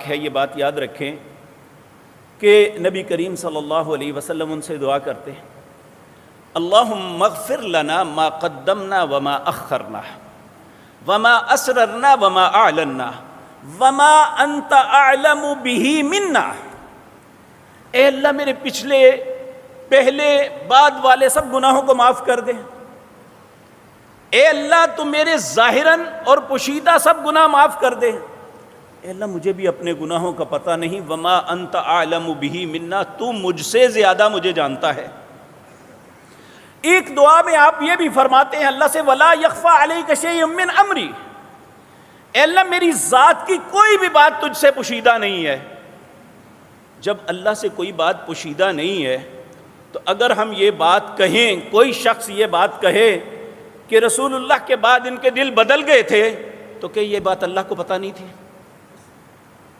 ہے یہ بات یاد رکھیں کہ نبی کریم صلی اللہ علیہ وسلم ان سے دعا کرتے ہیں، اللہم اغفر لنا ما قدمنا وما اخرنا وما اسررنا وما اعلنا وما انت اعلم به منا۔ اے اللہ میرے پچھلے، پہلے، بعد والے سب گناہوں کو معاف کر دے۔ اے اللہ تو میرے ظاہراً اور پوشیدہ سب گناہ معاف کر دے۔ اے اللہ مجھے بھی اپنے گناہوں کا پتہ نہیں، وما انت اعلم به منا، تو مجھ سے زیادہ مجھے جانتا ہے۔ ایک دعا میں آپ یہ بھی فرماتے ہیں اللہ سے، ولا یخفی علیک شیء من امری، اے اللہ میری ذات کی کوئی بھی بات تجھ سے پوشیدہ نہیں ہے۔ جب اللہ سے کوئی بات پوشیدہ نہیں ہے تو اگر ہم یہ بات کہیں، کوئی شخص یہ بات کہے کہ رسول اللہ کے بعد ان کے دل بدل گئے تھے، تو کہ یہ بات اللہ کو پتہ نہیں تھی؟